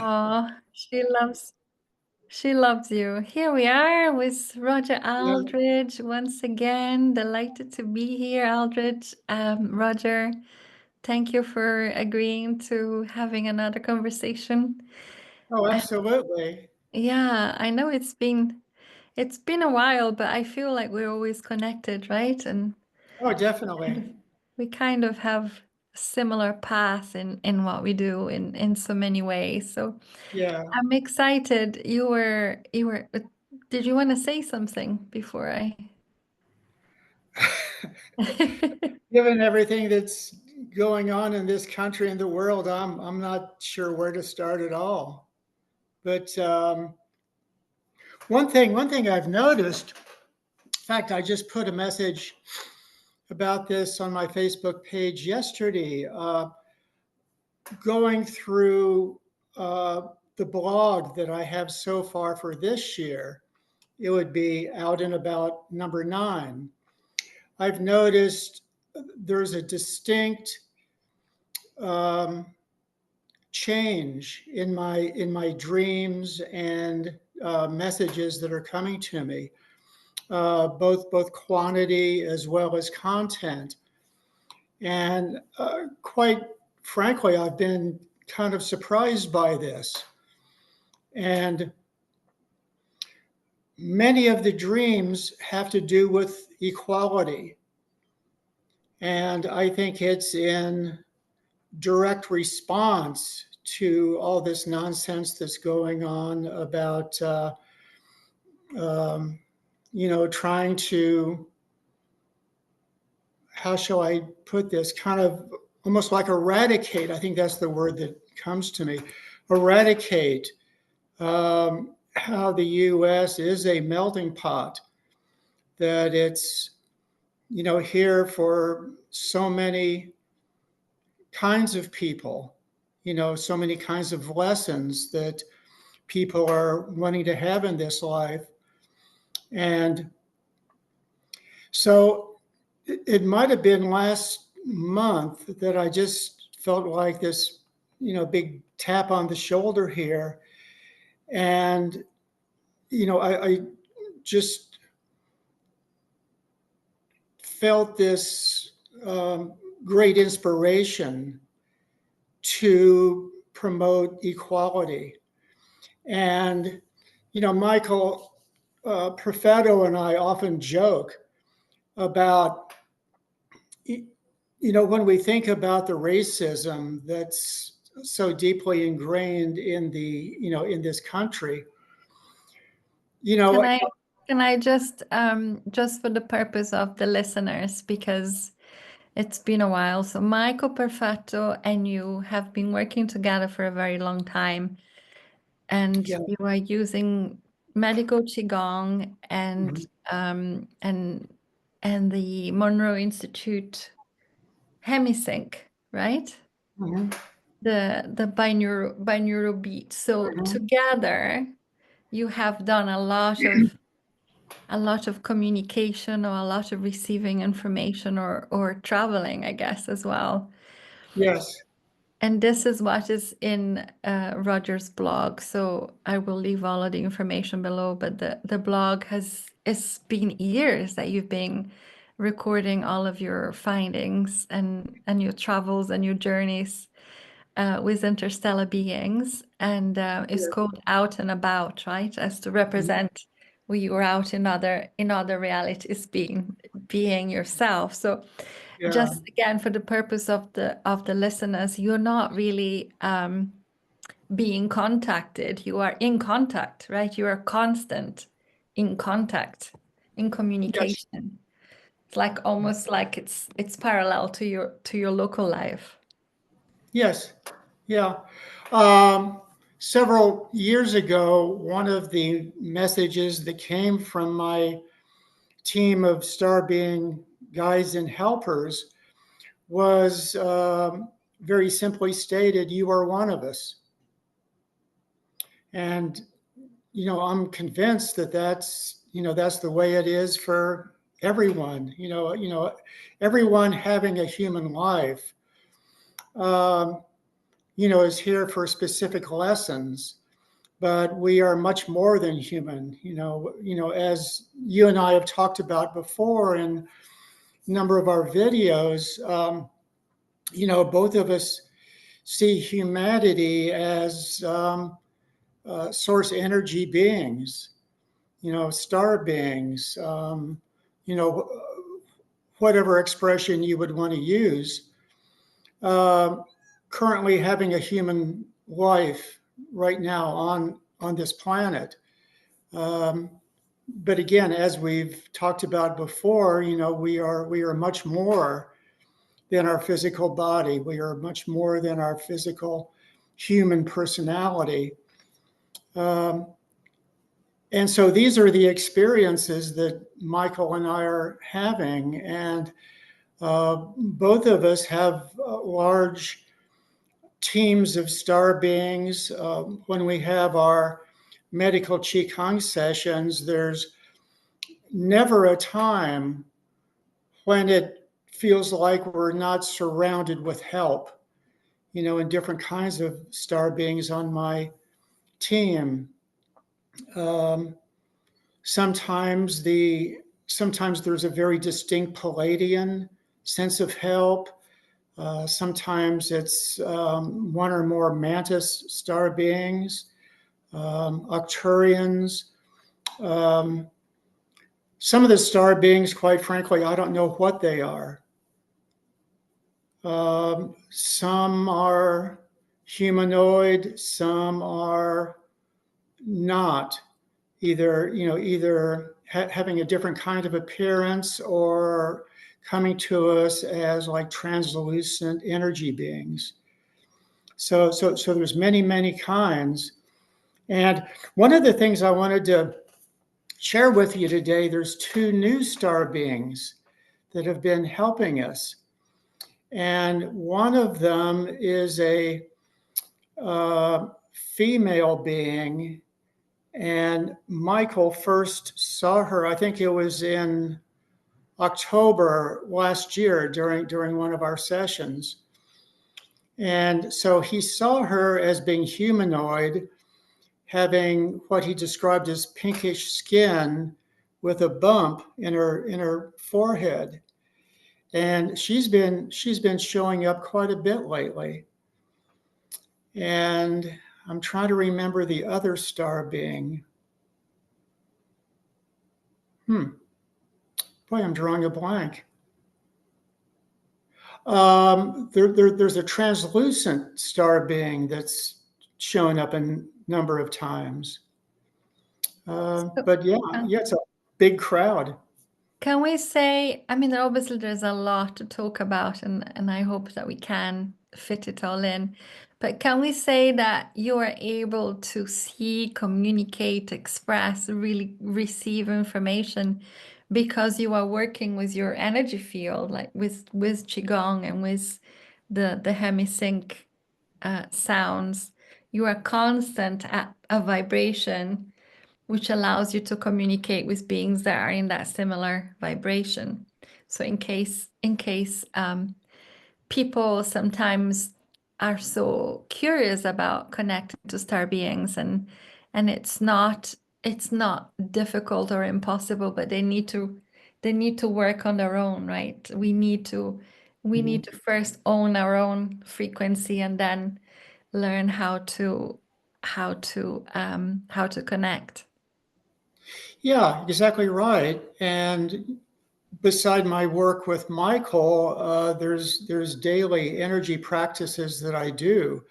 Oh, she loves you. Here we are with Roger Yeah. Aldridge once again. Delighted to be here, Aldridge. Roger, thank you for agreeing to having another conversation. Oh, And absolutely. yeah, I know it's been a while, but I feel like we're always connected, right? And Oh, kind definitely. of, we kind of have a similar path in what we do in so many ways. So Yeah. I'm excited. You were did you want to say something before I Given everything that's going on in this country and the world, I'm not sure where to start at all. But one thing I've noticed, in fact, I just put a message about this on my Facebook page yesterday. Going through the blog that I have so far for this year, it would be Out and About number 9. I've noticed there's a distinct um, change in my dreams and messages that are coming to me, both quantity as well as content. And quite frankly, I've been kind of surprised by this. And many of the dreams have to do with equality. And I think it's in direct response to all this nonsense that's going on about, um, trying to, how shall I put this, kind of almost like eradicate. I think that's the word that comes to me, eradicate how the US is a melting pot, that it's, here for so many kinds of people, so many kinds of lessons that people are wanting to have in this life. And so it might have been last month that I just felt like this, big tap on the shoulder here. And, I just felt this great inspiration to promote equality. And, Michael Perfetto and I often joke about, when we think about the racism that's so deeply ingrained in this country, you can know, I can I just for the purpose of the listeners, because it's been a while. So Michael Perfetto and you have been working together for a very long time, and yeah, you are using medical qigong mhm, and the Monroe Institute hemisync, right? mhm, The binaural beat. So mhm, together you have done a lot of communication, or a lot of receiving information, or traveling, I guess, as well. yes, And this is what is in Roger's blog. So I will leave all of the information below. But the blog it's been years that you've been recording all of your findings and your travels and your journeys with interstellar beings. And it's yeah, called Out and About, right? As to mhm, represent where you are out in other realities, being yourself. So yeah, just again, for the purpose of the listeners, you're not really being contacted. You are in contact, right? You are constant in contact, in yes, communication. It's like almost like it's parallel to your local life. yes, yeah. Um, Several years ago, one of the messages that came from my team of star being guides and helpers was very simply stated, "You are one of us." And I'm convinced that that's the way it is for everyone. Everyone having a human life. Um, is here for specific lessons, but we are much more than human. As you and I have talked about before in a number of our videos, both of us see humanity as source energy beings, star beings, whatever expression you would want to use. Currently having a human life right now on this planet. But again, as we've talked about before, we are much more than our physical body. We are much more than our physical human personality. And so these are the experiences that Michael and I are having. And both of us have large teams of star beings. When we have our medical qigong sessions, there's never a time when it feels like we're not surrounded with help, in different kinds of star beings on my team. Sometimes there's a very distinct Palladian sense of help. Sometimes it's one or more mantis star beings, Arcturians. Some of the star beings, quite frankly, I don't know what they are. Some are humanoid, some are not. Either having a different kind of appearance or coming to us as like translucent energy beings. So there's many kinds. And one of the things I wanted to share with you today, there's 2 new star beings that have been helping us. And one of them is a female being. And Michael first saw her, I think it was in October last year during one of our sessions. And so he saw her as being humanoid, having what he described as pinkish skin with a bump in her forehead. And she's been showing up quite a bit lately. And I'm trying to remember the other star being. Boy, I'm drawing a blank. There's a translucent star being that's shown up a number of times. But yeah, it's a big crowd. Can we say, I mean, obviously there's a lot to talk about, and I hope that we can fit it all in. But can we say that you are able to see, communicate, express, really receive information because you are working with your energy field, like with Qigong and with the hemisync sounds. You are constant at a vibration which allows you to communicate with beings that are in that similar vibration. So in case people sometimes are so curious about connecting to star beings, and it's not difficult or impossible, but they need to work on their own, right? We need to first own our own frequency and then learn how to connect. Yeah, exactly right. And beside my work with Michael, there's daily energy practices that I do.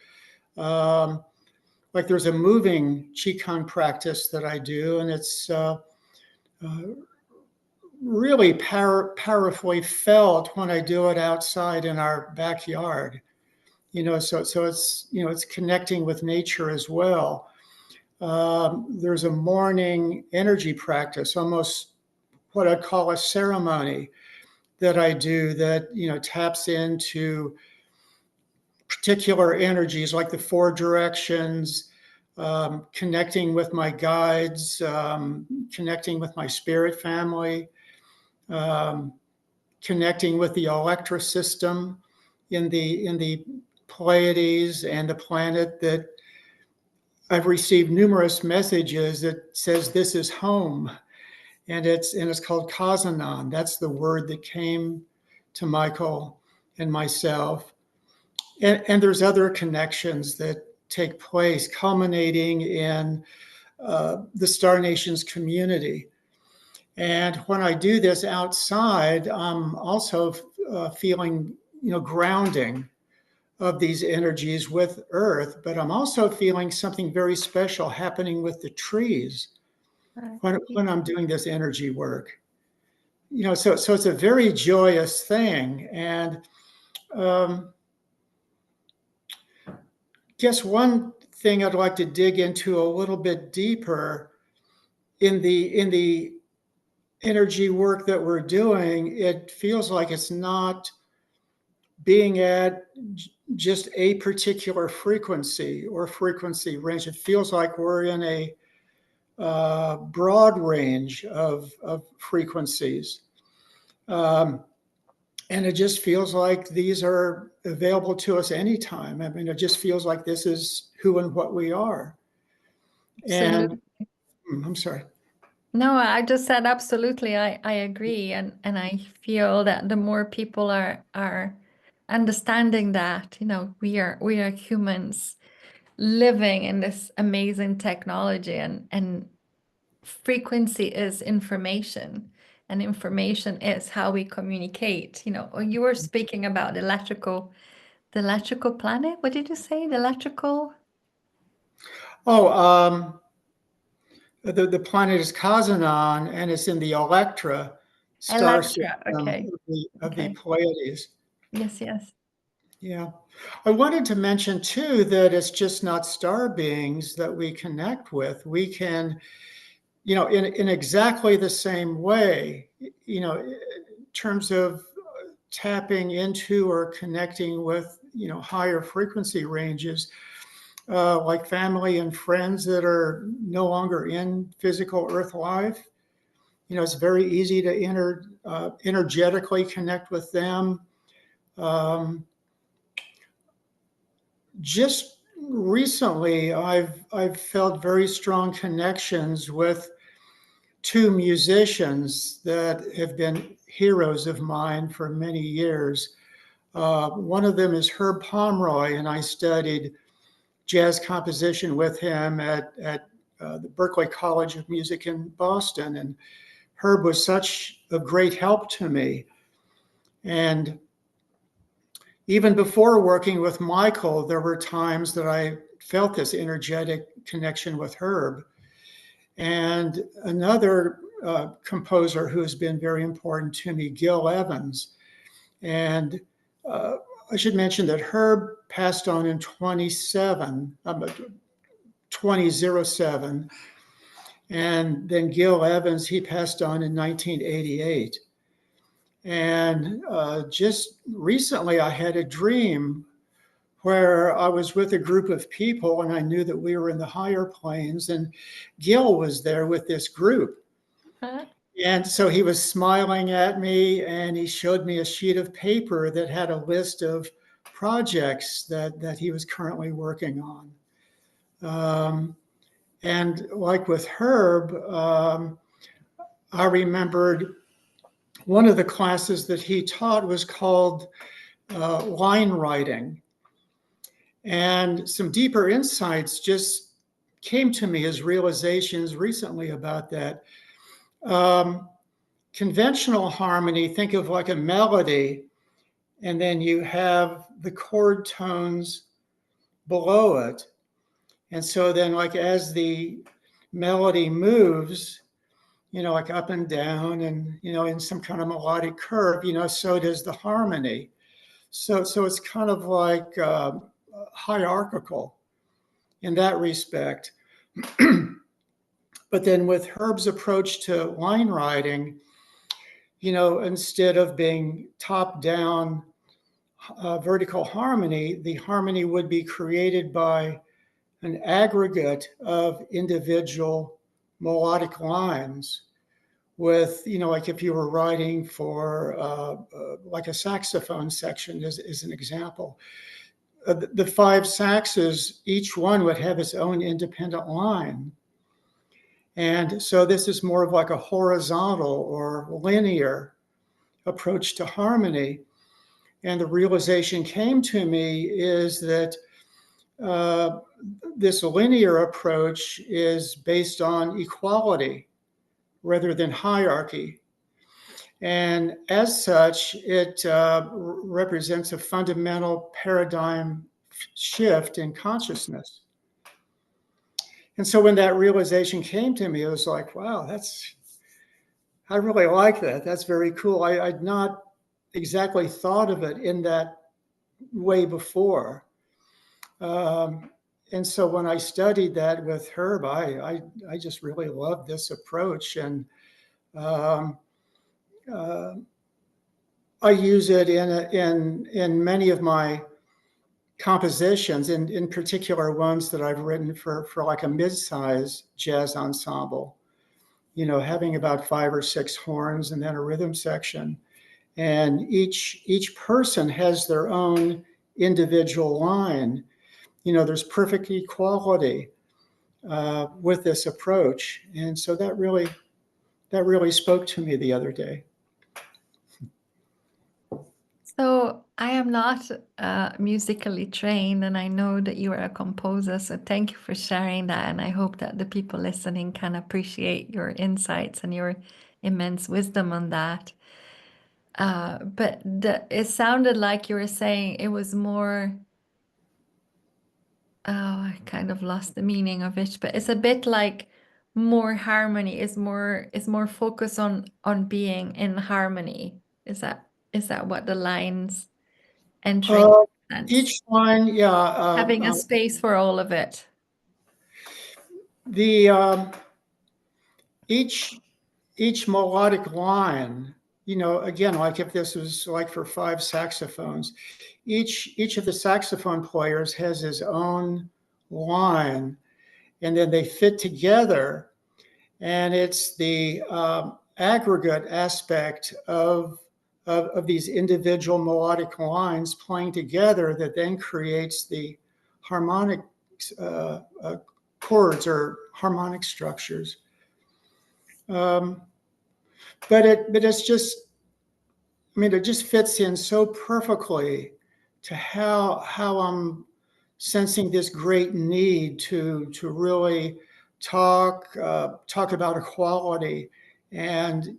Like there's a moving qigong practice that I do, and it's really powerfully felt when I do it outside in our backyard. So it's connecting with nature as well. There's a morning energy practice, almost what I'd call a ceremony that I do that taps into particular energies like the 4 directions, connecting with my guides, connecting with my spirit family, connecting with the electric system in the Pleiades and the planet that I've received numerous messages that says this is home, and it's called Kazanan. That's the word that came to Michael and myself. And there's other connections that take place, culminating in the Star Nations community. And when I do this outside, I'm also feeling, grounding of these energies with Earth, but I'm also feeling something very special happening with the trees Right. when I'm doing this energy work. So it's a very joyous thing. And guess one thing I'd like to dig into a little bit deeper in the energy work that we're doing, it feels like it's not being at just a particular frequency or frequency range. It feels like we're in a broad range of frequencies. And it just feels like these are available to us anytime. I mean, it just feels like this is who and what we are. And Absolutely. I'm sorry. No, I just said absolutely. I agree, and I feel that the more people are understanding that, we are humans living in this amazing technology, and frequency is information, and information is how we communicate. You were speaking about the electrical planet. What did you say? The electrical Oh, the planet is Kazanan, and it's in the Electra star Electra. system Okay. of the Okay. Pleiades. Yes, yes. Yeah. I wanted to mention too that it's just not star beings that we connect with. We can, in exactly the same way, in terms of tapping into or connecting with, higher frequency ranges, like family and friends that are no longer in physical Earth life. It's very easy to energetically connect with them. Um, just recently, I've felt very strong connections with two musicians that have been heroes of mine for many years. One of them is Herb Pomeroy, and I studied jazz composition with him at the Berklee College of Music in Boston. And Herb was such a great help to me. And even before working with Michael, there were times that I felt this energetic connection with Herb. And another composer who has been very important to me, Gil Evans. And I should mention that Herb passed on in 2007. And then Gil Evans, he passed on in 1988. And just recently, I had a dream where I was with a group of people, and I knew that we were in the higher planes, and Gil was there with this group. Huh? And so he was smiling at me, and he showed me a sheet of paper that had a list of projects that he was currently working on. And like with Herb, I remembered one of the classes that he taught was called line writing. And some deeper insights just came to me as realizations recently about that. Conventional harmony, think of like a melody, and then you have the chord tones below it. And so then, like, as the melody moves, like up and down and, in some kind of melodic curve, so does the harmony. So it's kind of like hierarchical in that respect. But then with Herb's approach to line writing, instead of being top down vertical harmony, the harmony would be created by an aggregate of individual melodic lines with, like if you were writing for like a saxophone section as an example. the five saxes, each one would have its own independent line. And so this is more of like a horizontal or linear approach to harmony. And the realization came to me is that this linear approach is based on equality rather than hierarchy. And as such, it represents a fundamental paradigm shift in consciousness. And so when that realization came to me, it was like, wow, I really like that. That's very cool. I'd not exactly thought of it in that way before. And so when I studied that with Herb, I just really loved this approach. And um, uh, I use it in many of my compositions, in particular ones that I've written for like a mid-size jazz ensemble, having about 5 or 6 horns and then a rhythm section. And each person has their own individual line. There's perfect equality with this approach. And so that really spoke to me the other day. So I am not musically trained, and I know that you are a composer. So thank you for sharing that, and I hope that the people listening can appreciate your insights and your immense wisdom on that. But it sounded like you were saying it was more. Oh, I kind of lost the meaning of it, but it's a bit like more harmony is more focus on being in harmony. Is that what the lines entering Uh, sense? each line, yeah. Having a space for all of it. The each melodic line, again, like if this was like for 5 saxophones, each of the saxophone players has his own line, and then they fit together, and it's the aggregate aspect of these individual melodic lines playing together that then creates the harmonic chords or harmonic structures. But it's just, it just fits in so perfectly to how I'm sensing this great need to really talk about equality and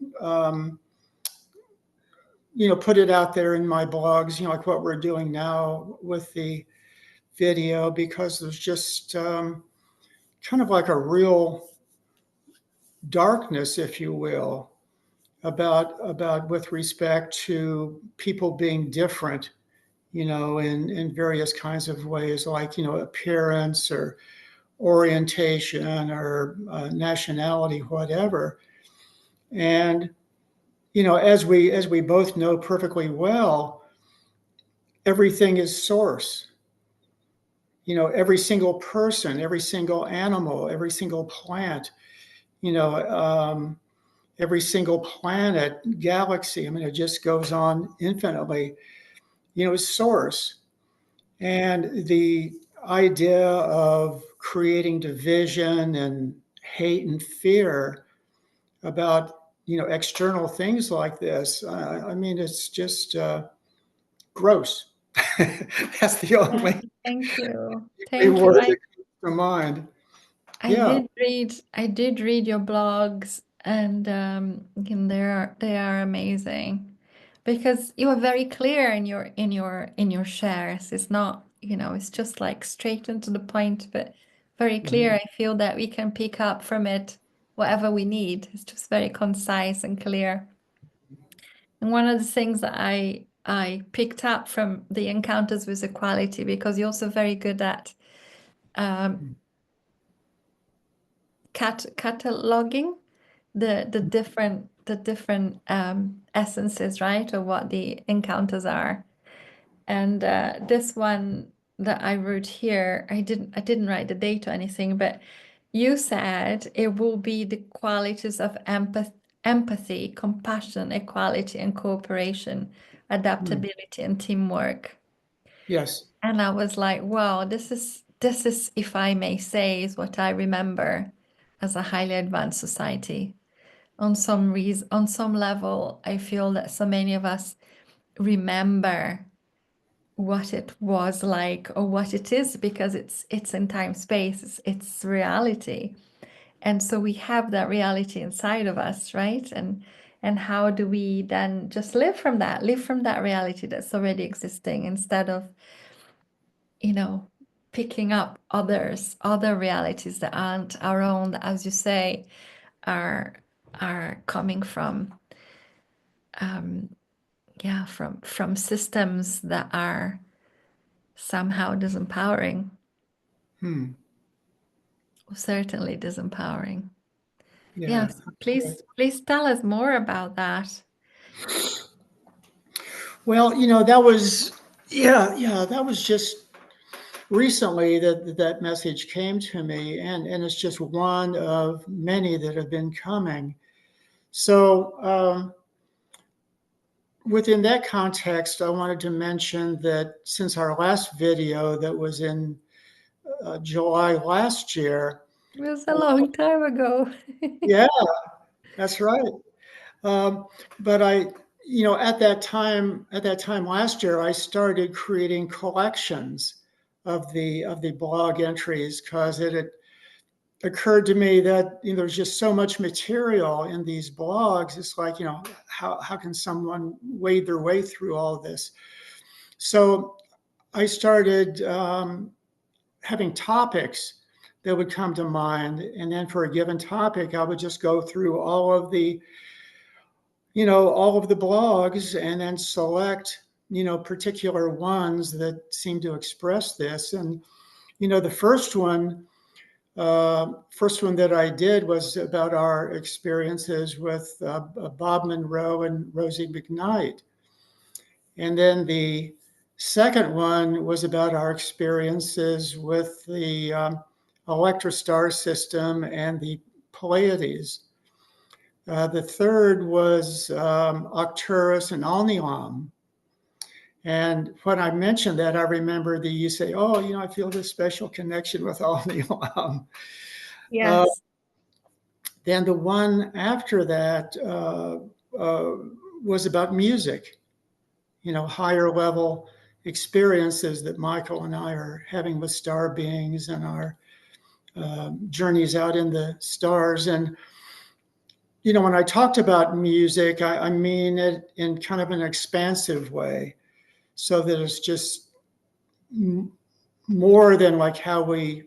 put it out there in my blogs, like what we're doing now with the video, because there's just kind of like a real darkness, if you will, about with respect to people being different, in various kinds of ways, like, appearance or orientation or nationality, whatever. And, as we both know perfectly well, everything is source. Every single person, every single animal, every single plant, you know, um, every single planet, galaxy, it just goes on infinitely, is source. And the idea of creating division and hate and fear about, external things like this, it's just gross. That's the Yeah, only thank you. Thank you. word that comes to mind. I Yeah. did read your blogs, and they are amazing because you are very clear in your shares. It's not, it's just like straight into the point, but very clear. Mhm. I feel that we can pick up from it whatever we need. It's just very concise and clear. And one of the things that I picked up from the encounters with equality, because you're also very good at um, cataloging the different essences, right, of what the encounters are. And this one that I wrote here, I didn't write the date or anything, but you said it will be the qualities of empathy, compassion, equality, and cooperation, Mm. adaptability, and teamwork. Yes. And I was like, wow, this is, if I may say, is what I remember as a highly advanced society. On some level, I feel that so many of us remember what it was like or what it is because it's in time space, it's reality. And so we have that reality inside of us, right? And how do we then just live from that reality that's already existing, instead of, you know, picking up other realities that aren't our own, that, as you say, are coming from yeah, from systems that are somehow disempowering, Hmm. certainly disempowering. Yeah. Yes, please tell us more about that. Well, that was just recently that message came to me, and it's just one of many that have been coming. So, within that context, I wanted to mention that since our last video that was in July last year, It was a long time ago. yeah, that's right. Um, but at that time last year, I started creating collections of the blog entries because it had occurred to me that there's just so much material in these blogs. It's like, how can someone wade their way through all of this? So I started having topics that would come to mind, and then for a given topic, I would just go through all of the blogs and then select particular ones that seem to express this. And the first one that I did was about our experiences with Bob Monroe and Rosie McKnight. And then the second one was about our experiences with the Electrostar system and the Pleiades. The third was Arcturus and Alnilam. And when I mentioned that, I remember that you say, "Oh, I feel this special connection with Alnilam." Uh, Yes. then the one after that uh, was about music, higher level experiences that Michael and I are having with star beings and our journeys out in the stars. And when I talked about music, I mean it in kind of an expansive way, so that it's just more than like how we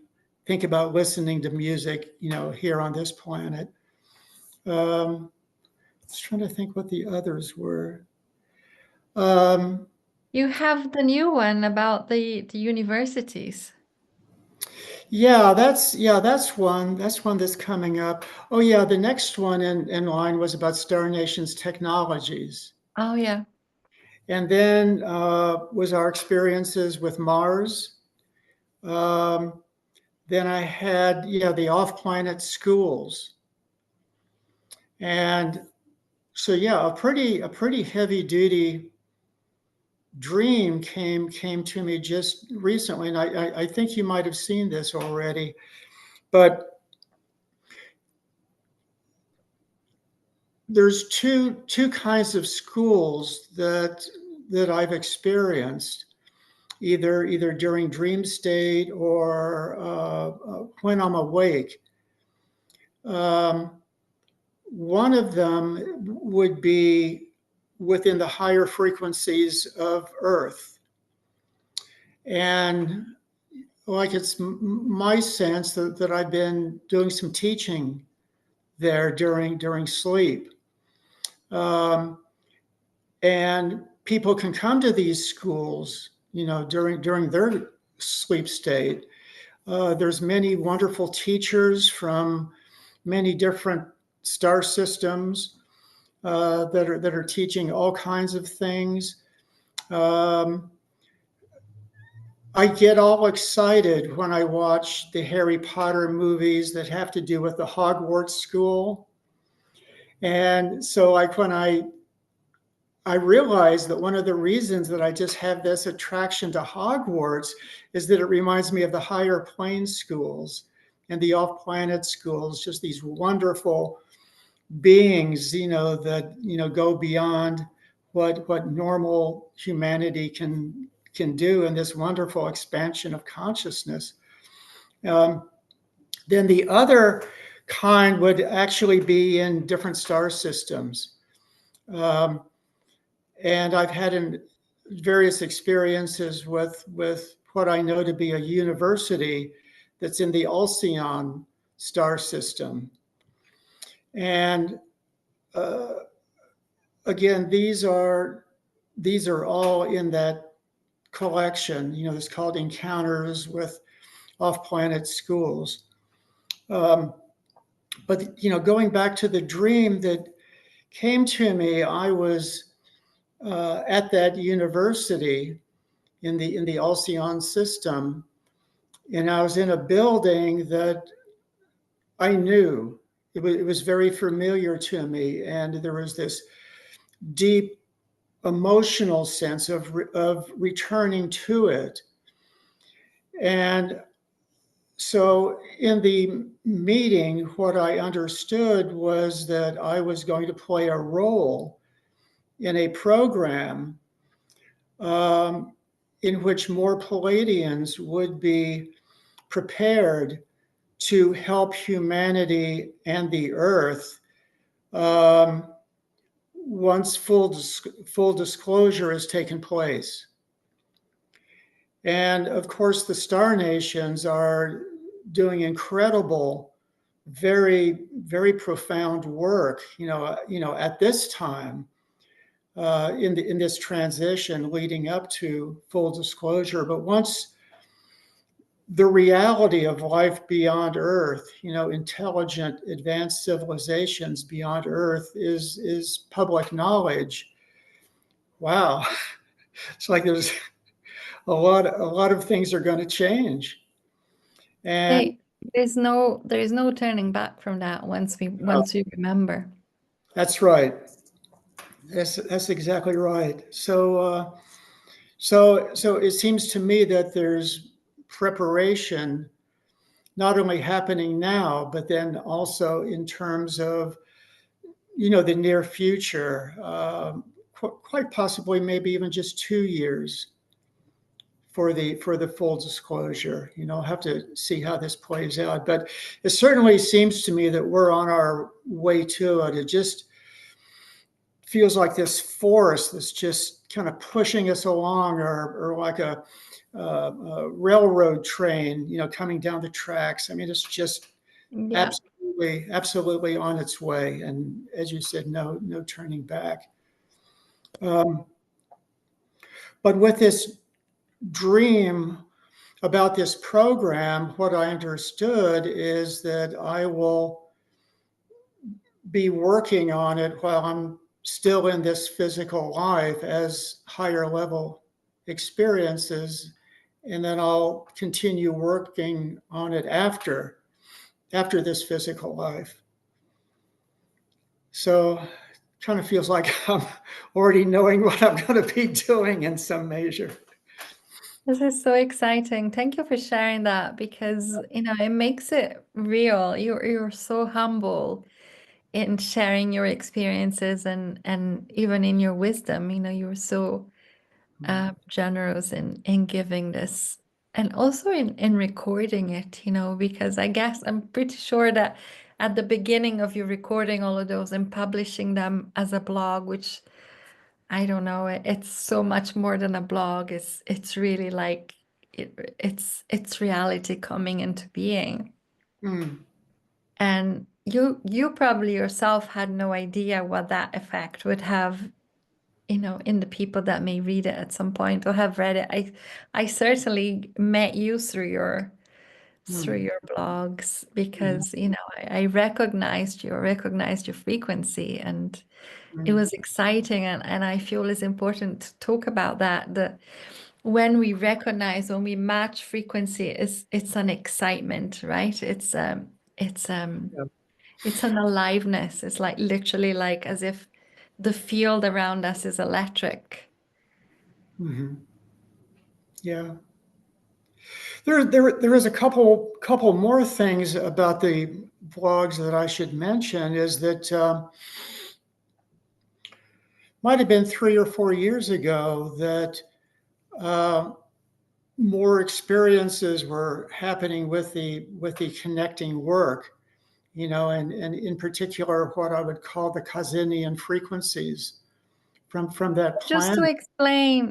think about listening to music, here on this planet. I was trying to think what the others were. Um, You have the new one about the universities. that's one. That's one that's coming up. Oh yeah, the next one in line was about Star Nations technologies. Oh yeah. And then was our experiences with Mars. Um, then I had, the off-planet schools. And so, yeah, a pretty heavy duty dream came to me just recently. And I think you might have seen this already, but there's two kinds of schools that I've experienced, either during dream state or when I'm awake. Um, one of them would be within the higher frequencies of Earth, and like it's my sense that I've been doing some teaching there during sleep. Um, and people can come to these schools, during their sleep state. There's many wonderful teachers from many different star systems that are teaching all kinds of things. Um, I get all excited when I watch the Harry Potter movies that have to do with the Hogwarts school. And so, like, when I I realized that one of the reasons that I just have this attraction to Hogwarts is that it reminds me of the higher plane schools and the off-planet schools, just these wonderful beings, that go beyond what normal humanity can do in this wonderful expansion of consciousness. Um, then the other kind would actually be in different star systems. Um, and I've had various experiences with what I know to be a university that's in the Alcyon star system. And uh, again, these are all in that collection. It's called Encounters with Off-Planet Schools. But going back to the dream that came to me, I was at that university in the Alcyon system, and I was in a building that I knew. It was very familiar to me, and there was this deep emotional sense of returning to it. And so in the meeting, what I understood was that I was going to play a role in a program um, in which more Palladians would be prepared to help humanity and the earth once full disclosure has taken place. And of course, the star nations are doing incredible, very, very profound work, at this time, in this transition leading up to full disclosure. But once the reality of life beyond Earth, intelligent, advanced civilizations beyond Earth is public knowledge. Wow, it's like there's a lot of things are going to change, and They, there is no turning back from that once we remember. that's right. That's exactly right. So it seems to me that there's preparation not only happening now, but then also in terms of the near future, quite possibly maybe even just 2 years for the full disclosure. I'll have to see how this plays out, but it certainly seems to me that we're on our way to it. It just feels like this force that's just kind of pushing us along, or like a railroad train, coming down the tracks. I mean, it's just Yeah. absolutely on its way. And as you said, no turning back. Um, but with this dream about this program, what I understood is that I will be working on it while I'm still in this physical life as higher level experiences, and then I'll continue working on it after this physical life. So kind of feels like I'm already knowing what I'm going to be doing in some measure. This is so exciting. Thank you for sharing that because, it makes it real. You're so humble in sharing your experiences and even in your wisdom. You're so generous in giving this and also in recording it, because I guess I'm pretty sure that at the beginning of you recording all of those and publishing them as a blog, which I don't know, it's so much more than a blog. It's really like it's reality coming into being. Mm, And you probably yourself had no idea what that effect would have, in the people that may read it at some point or have read it. I certainly met you through mm, your blogs mm, because, I recognized your frequency, and it mm, was exciting, and I feel it's important to talk about that when we recognize, when we match frequency, it's an excitement, right? It's yeah, it's an aliveness. It's like literally like as if the field around us is electric. Mm-hmm. Yeah. There is a couple more things about the vlogs that I should mention. Is that might have been 3 or 4 years ago that uh, more experiences were happening with the connecting work, and in particular what I would call the Kazinian frequencies from that planet.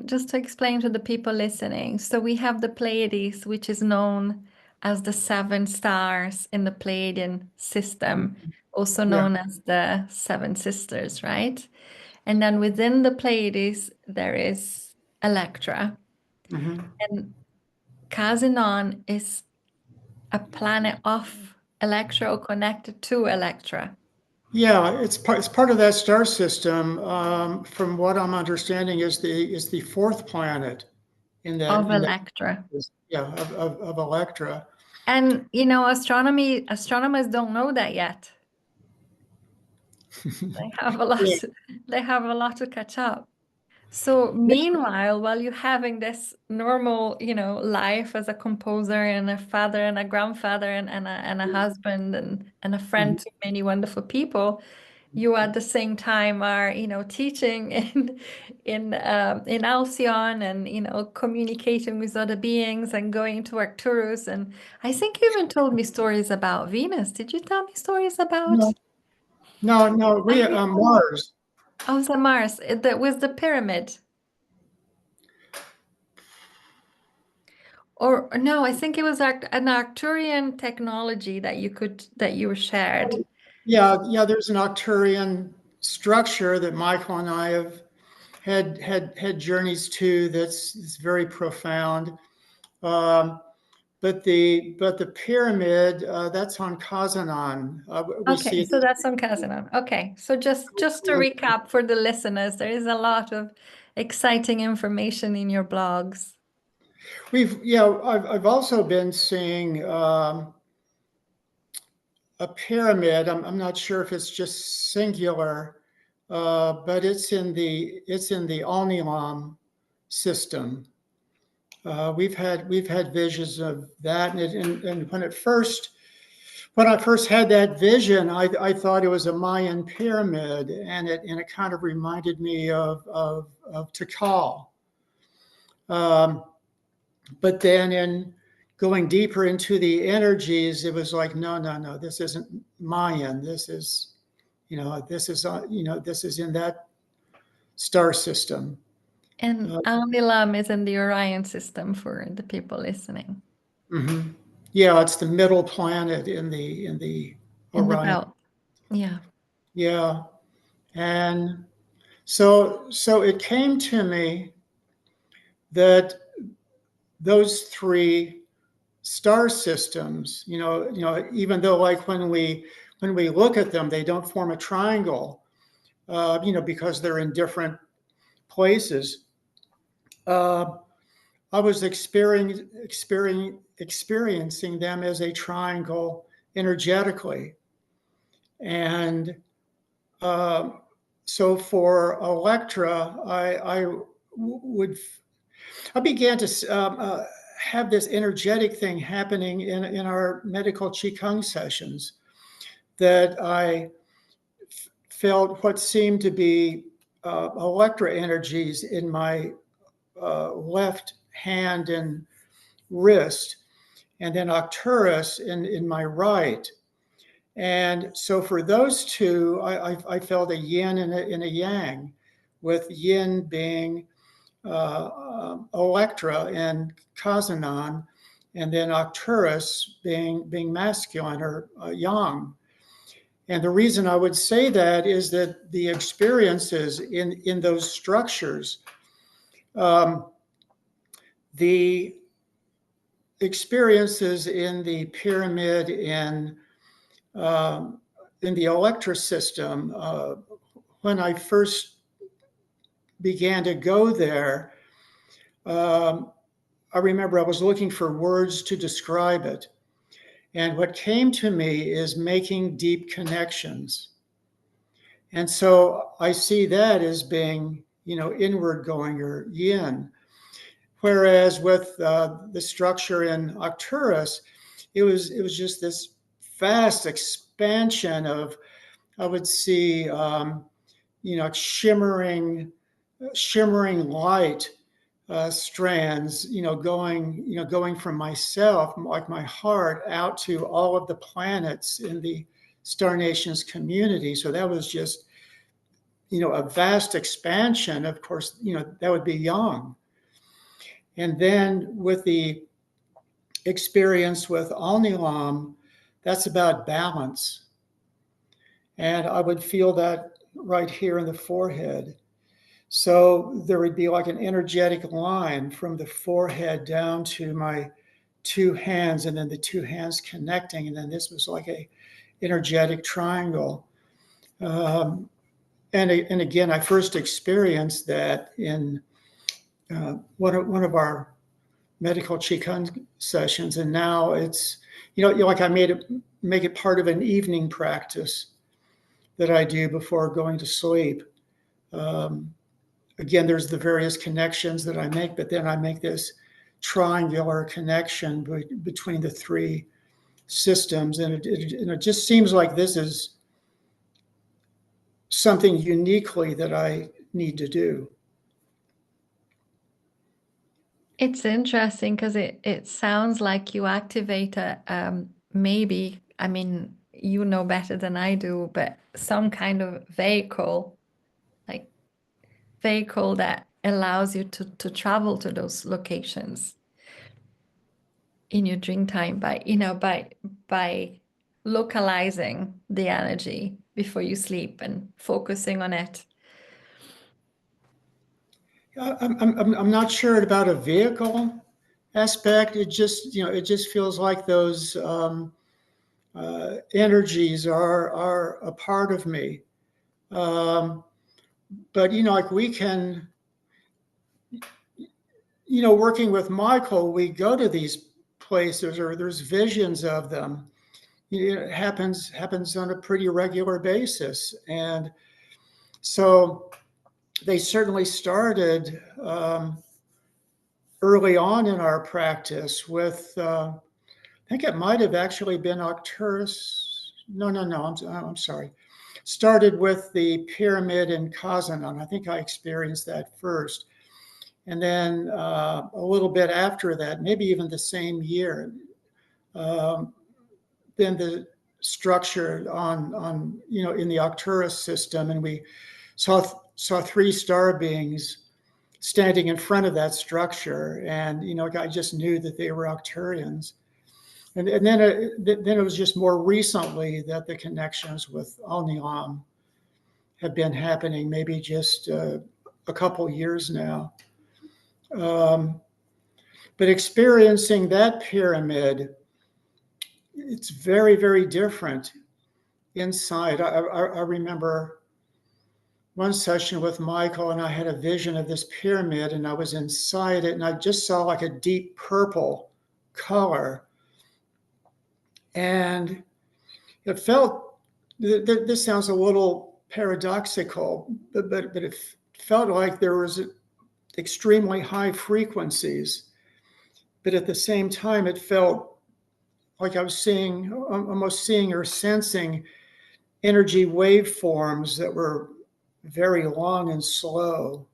Just to explain to the people listening. So we have the Pleiades, which is known as the seven stars in the Pleiadian system, also Yeah. known as the seven sisters, right? And then within the Pleiades, there is Electra. Mm-hmm. And Kazinon is a planet of Electra or connected to Electra Yeah, it's part of that star system. From what I'm understanding, is the fourth planet of in that Electra. yeah of Electra. And astronomers don't know that yet. They have a Yeah. lot, they have a lot to catch up. So meanwhile, while you're having this normal, life as a composer and a father and a grandfather and a husband and a friend Mhm. to many wonderful people, you at the same time are, teaching in Alcyon and communicating with other beings and going to Arcturus. And I think you even told me stories about Venus. Did you tell me stories about? No, no, I we recall. Mars. Oh, the Mars. That was the pyramid. Or no, I think it was an Arcturian technology that you shared. Yeah. There's an Arcturian structure that Michael and I have had journeys to. That's very profound. Um, but the pyramid that's on Kazanan. We Okay, see so that's on Casanon. Okay, so just to recap for the listeners, there is a lot of exciting information in your blogs. I've also been seeing a pyramid. I'm not sure if it's just singular, but it's in the Alnilam system. We've had visions of that, and when I first had that vision, I thought it was a Mayan pyramid, and it kind of reminded me of Tikal. Um, but then in going deeper into the energies, it was like, no, this isn't Mayan. This is in that star system. And Uh, Alnilam is in the Orion system for the people listening. mhm. Yeah, it's the middle planet in the In the Orion. belt. Yeah. Yeah, and so it came to me that those three star systems, even though like when we look at them, they don't form a triangle, because they're in different places. Uh, I was experiencing them as a triangle energetically, and uh, so for Electra, would I began to have this energetic thing happening in our medical qigong sessions that I felt what seemed to be electra energies in my left hand and wrist, and then Arcturus in my right. And so for those two, I felt a yin and a yang, with yin being Electra and Kazanan, and then Arcturus being masculine or yang. And the reason I would say that is that the experiences in those structures, um, the experiences in the pyramid in the Electra system, when I first began to go there, um, I remember I was looking for words to describe it. And what came to me is making deep connections. And so I see that as being, inward going or yin. Whereas with the structure in Arcturus, it was just this vast expansion of, I would see, shimmering light strands, going from myself, like my heart, out to all of the planets in the Star Nations community. So that was just, a vast expansion. Of course, that would be yang. And then with the experience with Alnilam, that's about balance. And I would feel that right here in the forehead. So there would be like an energetic line from the forehead down to my two hands, and then the two hands connecting. And then this was like a energetic triangle. And again, I first experienced that in one of our medical qigong sessions, and now it's like I make it part of an evening practice that I do before going to sleep. Again, there's the various connections that I make, but then I make this triangular connection between the three systems, and it just seems like this is something uniquely that I need to do. It's interesting because it sounds like you activate maybe, I mean, you know better than I do, but some kind of like vehicle that allows you to travel to those locations in your dream time by localizing the energy before you sleep and focusing on it. I'm not sure about a vehicle aspect. It just feels like those energies are a part of me. But like we can, working with Michael, we go to these places, or there's visions of them. It happens on a pretty regular basis, and so they certainly started early on in our practice with. I think it might have actually been Arcturus. No. I'm sorry. Started with the pyramid in Kazanan. I think I experienced that first. And then a little bit after that, maybe even the same year, then the structure on in the Arcturus system, and we saw three star beings standing in front of that structure, and I just knew that they were Arcturians. And then it was just more recently that the connections with Al Nilam have been happening, maybe just a couple years now. But experiencing that pyramid, it's very, very different inside. I remember one session with Michael, and I had a vision of this pyramid, and I was inside it, and I just saw like a deep purple color. And it felt, this sounds a little paradoxical, but it felt like there was extremely high frequencies. But at the same time, it felt like I was almost seeing or sensing energy waveforms that were very long and slow.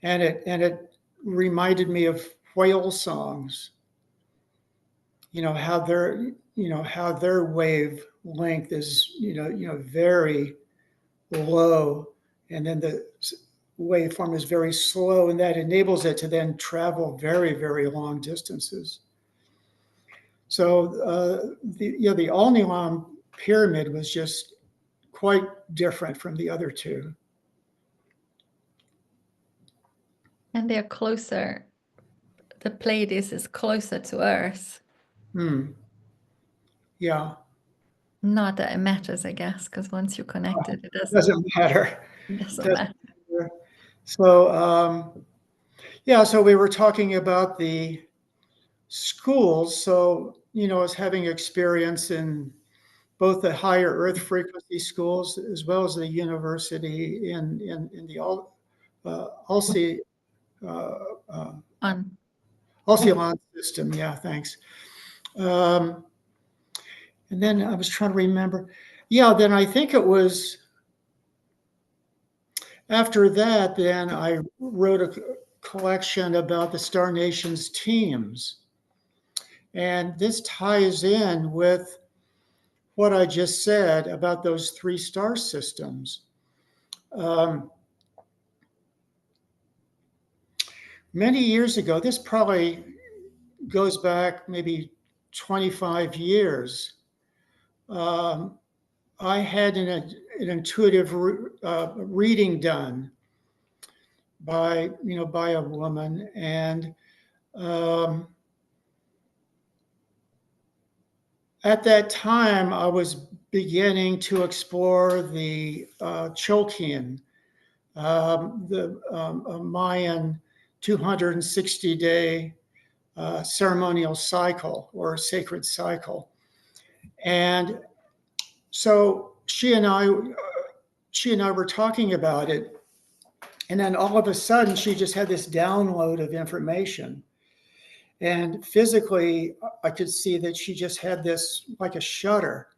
And it reminded me of whale songs, how their wave length is, very low, and then the waveform is very slow, and that enables it to then travel very, very long distances. So the Al Nilam pyramid was just quite different from the other two. And they're closer. The Pleiades is closer to Earth. Yeah. Not that it matters, I guess, because once you're connected, it doesn't matter. doesn't matter. So so we were talking about the schools. So, as having experience in both the higher Earth frequency schools as well as the university in the Alci, On. Alcyon system. Yeah, thanks. And then I was trying to remember. Yeah, then I think it was after that, then I wrote a collection about the Star Nations teams. And this ties in with what I just said about those 3 star systems. Many years ago, this probably goes back maybe 25 years. I had an intuitive reading done by a woman, and at that time I was beginning to explore the Cholkian, a Mayan 260-day ceremonial cycle or sacred cycle. And so she and I were talking about it. And then all of a sudden, she just had this download of information. And physically, I could see that she just had this like a shudder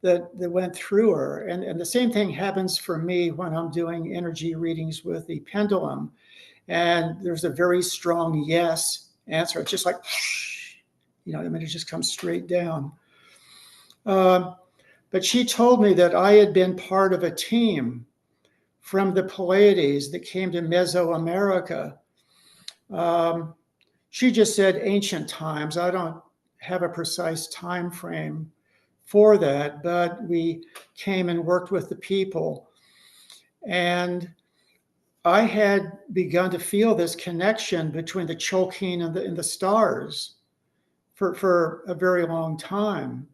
that went through her. And the same thing happens for me when I'm doing energy readings with the pendulum. And there's a very strong yes answer. It's just like, it just comes straight down. But she told me that I had been part of a team from the Pleiades that came to Mesoamerica. She just said ancient times. I don't have a precise time frame for that, but we came and worked with the people. And I had begun to feel this connection between the Cholkeen and the stars for a very long time.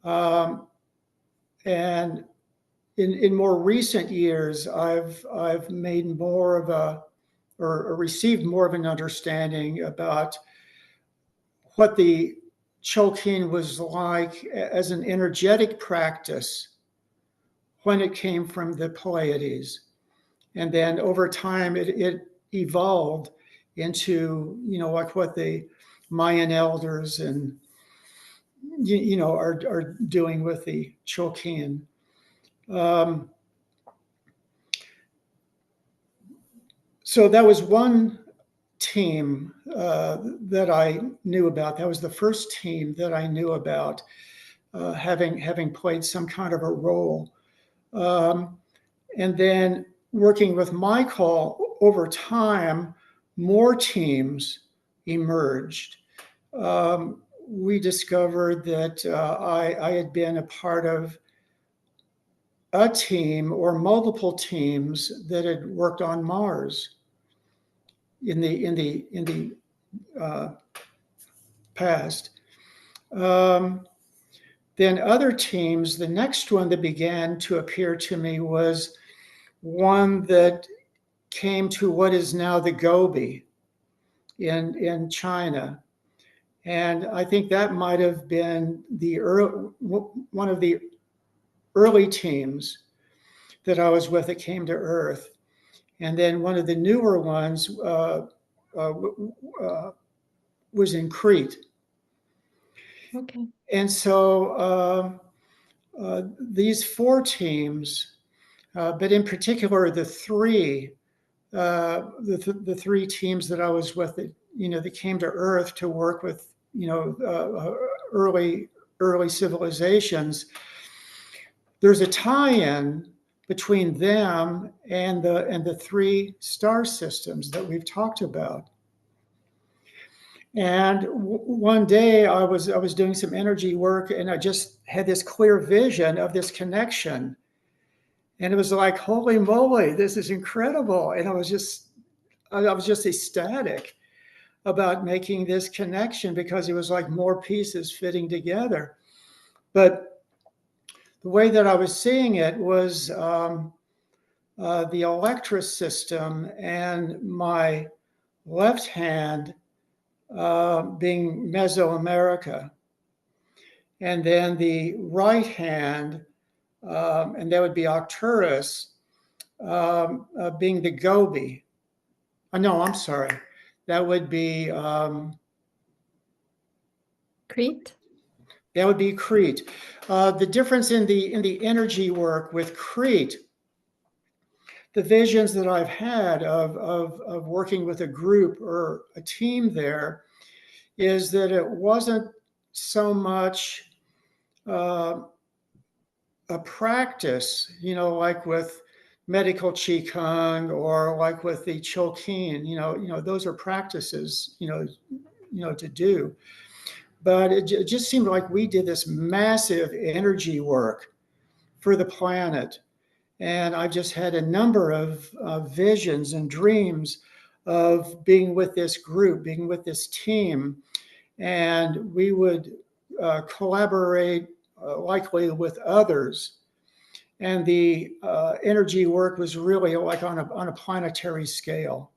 And in more recent years, I've made more of or received more of an understanding about what the Cholkeen was like as an energetic practice when it came from the Pleiades. And then over time, it evolved into, like what the Mayan elders and, are doing with the Cholkeen. So that was one team that I knew about. That was the first team that I knew about, having played some kind of a role. And then working with Michael over time, more teams emerged. We discovered that I had been a part of a team or multiple teams that had worked on Mars in the past. Then other teams, the next one that began to appear to me was one that came to what is now the Gobi in China. And I think that might have been one of the early teams that I was with that came to Earth. And then one of the newer ones was in Crete. Okay. And so these 4 teams, but in particular the 3, the 3 teams that I was with, that came to Earth to work with, early civilizations. There's a tie-in between them and the 3 star systems that we've talked about. And one day I was doing some energy work, and I just had this clear vision of this connection. And it was like, holy moly, this is incredible. And I was just ecstatic about making this connection because it was like more pieces fitting together. But the way that I was seeing it was the Electra system and my left hand being Mesoamerica. And then the right hand, and that would be Arcturus, being the Gobi. No, I'm sorry. That would be Crete? that would be Crete. The difference in the energy work with Crete, the visions that I've had of working with a group or a team there, is that it wasn't so much a practice, like with medical qigong or like with the chol, those are practices, to do. But it just seemed like we did this massive energy work for the planet. And I just had a number of visions and dreams of being with this group, being with this team. And we would collaborate likely with others. And the energy work was really like on a planetary scale.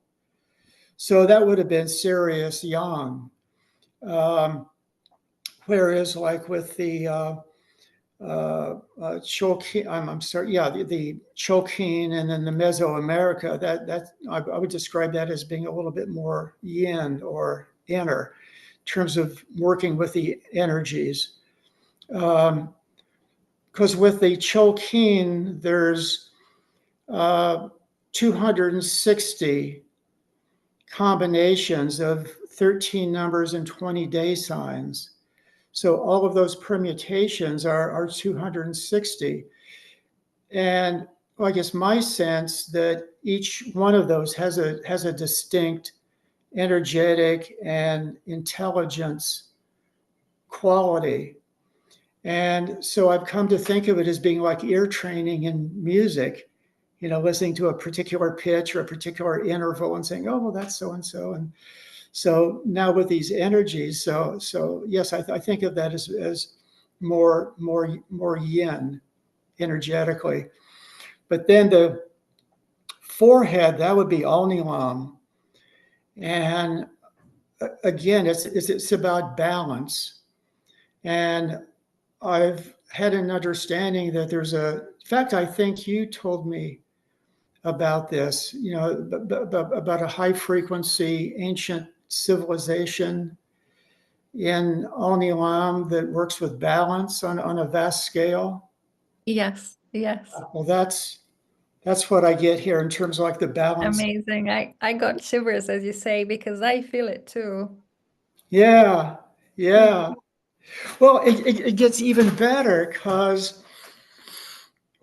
So that would have been Sirius Yang. Whereas like with the Cholkeen, I'm sorry, yeah, the Cholkeen and then the Mesoamerica, that I would describe that as being a little bit more yin or inner in terms of working with the energies. Because with the Cholkeen, there's 260 combinations of 13 numbers and 20 day signs. So all of those permutations are 260. And well, I guess my sense that each one of those has a distinct energetic and intelligence quality. And so I've come to think of it as being like ear training in music, listening to a particular pitch or a particular interval and saying, oh, well, that's so and so. And so now with these energies, so yes, I think of that as more yin energetically. But then the forehead, that would be Alnilam. And again, it's about balance. And I've had an understanding that in fact, I think you told me about this, about a high frequency ancient civilization in Alnilam that works with balance on a vast scale. Yes, yes. Well, that's what I get here in terms of like the balance. Amazing. I got shivers as you say, because I feel it too. Yeah. Well, it gets even better because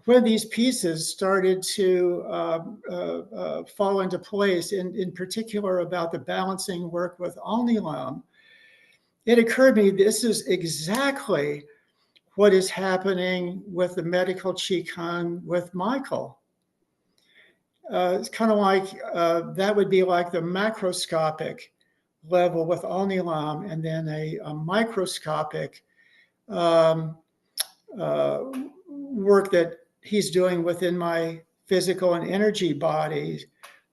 when these pieces started to fall into place, in particular about the balancing work with Alnilam, it occurred to me this is exactly what is happening with the medical qigong with Michael. It's kind of like that would be like the macroscopic level with Alnilam, and then a microscopic work that he's doing within my physical and energy body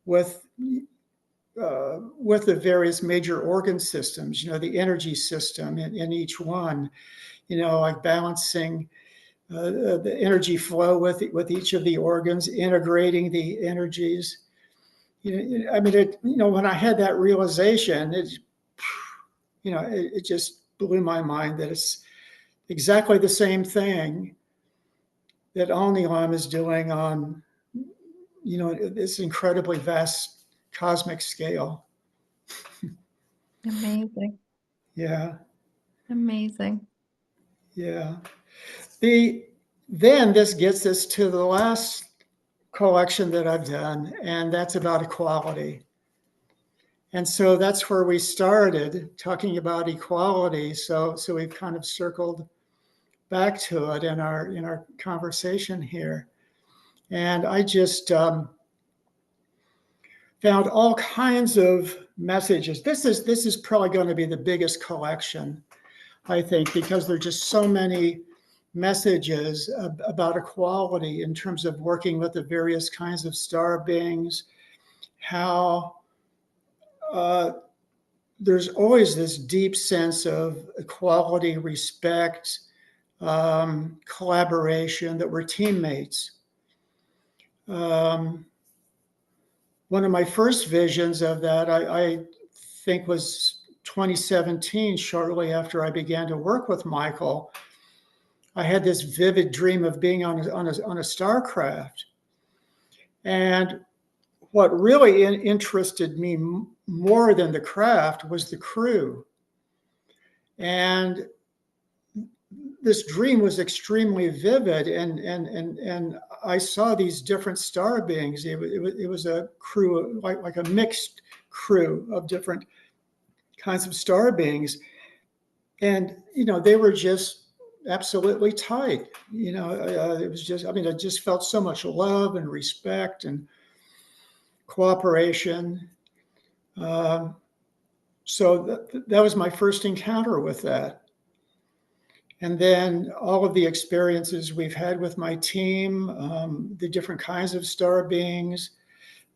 with the various major organ systems, the energy system in each one, like balancing the energy flow with each of the organs, integrating the energies. I mean, when I had that realization, it just blew my mind that it's exactly the same thing that Alnilam is doing on, this incredibly vast cosmic scale. Amazing. Yeah. Amazing. Yeah. Then this gets us to the last collection that I've done, and that's about equality. And so that's where we started talking about equality. So we've kind of circled back to it in our conversation here. And I just found all kinds of messages. This is probably going to be the biggest collection, I think, because there are just so many messages about equality in terms of working with the various kinds of star beings, how there's always this deep sense of equality, respect, collaboration, that we're teammates. Um, One of my first visions of that, I think, was 2017, shortly after I began to work with Michael. I had this vivid dream of being on a starcraft. And what really interested me more than the craft was the crew. And this dream was extremely vivid, and I saw these different star beings. It was a crew, like a mixed crew of different kinds of star beings, and they were just absolutely tight. It was just, I mean, I just felt so much love and respect and cooperation. Um, so that was my first encounter with that. And then all of the experiences we've had with my team, the different kinds of star beings,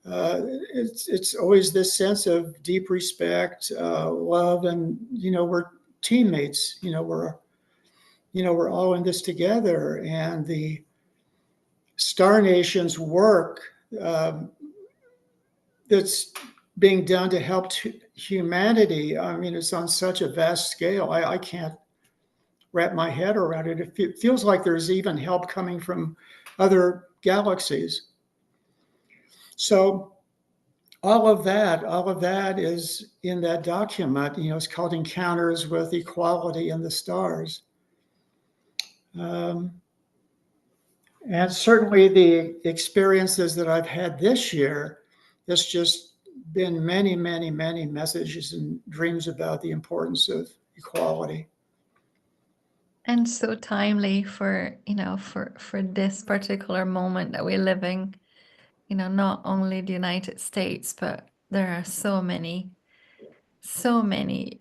it's always this sense of deep respect, love, and we're teammates. We're all in this together, and the Star Nations work that's being done to help humanity. I mean, it's on such a vast scale. I can't wrap my head around it. It feels like there's even help coming from other galaxies. So all of that is in that document. It's called Encounters with Equality in the Stars. Um, and certainly the experiences that I've had this year, it's just been many, many, many messages and dreams about the importance of equality. And so timely for, for this particular moment that we're living, not only the United States, but there are so many, so many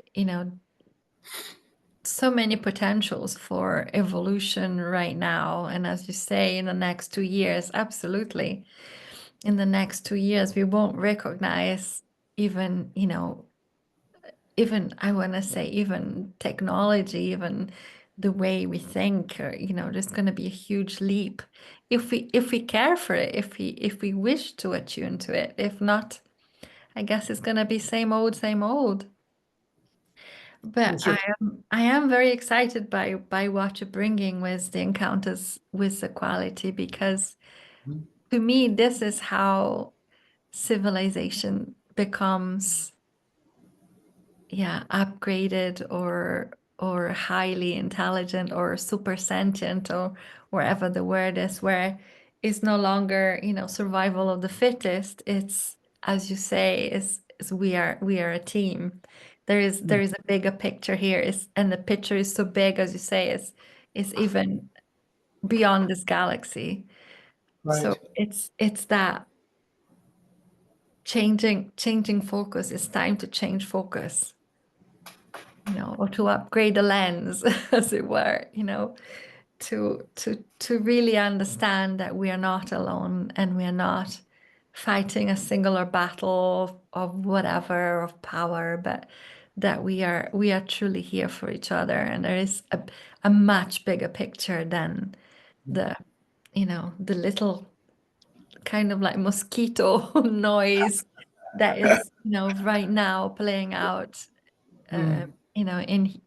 potentials for evolution right now. And as you say, in the next 2 years, absolutely. In the next 2 years, we won't recognize even, even, I want to say, even technology, even the way we think, or, there's going to be a huge leap if we care for it, if we wish to attune to it. If not, I guess it's going to be same old, same old. But That's I am very excited by what you're bringing with the encounters with equality, because to me this is how civilization becomes, yeah, upgraded, or highly intelligent, or super sentient, or wherever the word is, where it's no longer, survival of the fittest. It's, as you say, is we are a team. There is a bigger picture here, and the picture is so big, as you say, is even beyond this galaxy. So right. it's that changing focus. It's time to change focus, or to upgrade the lens, as it were, to really understand that we are not alone, and we are not fighting a singular battle of whatever, of power, but that we are truly here for each other, and there is a much bigger picture than the the little kind of like mosquito noise that is right now playing out, Mm,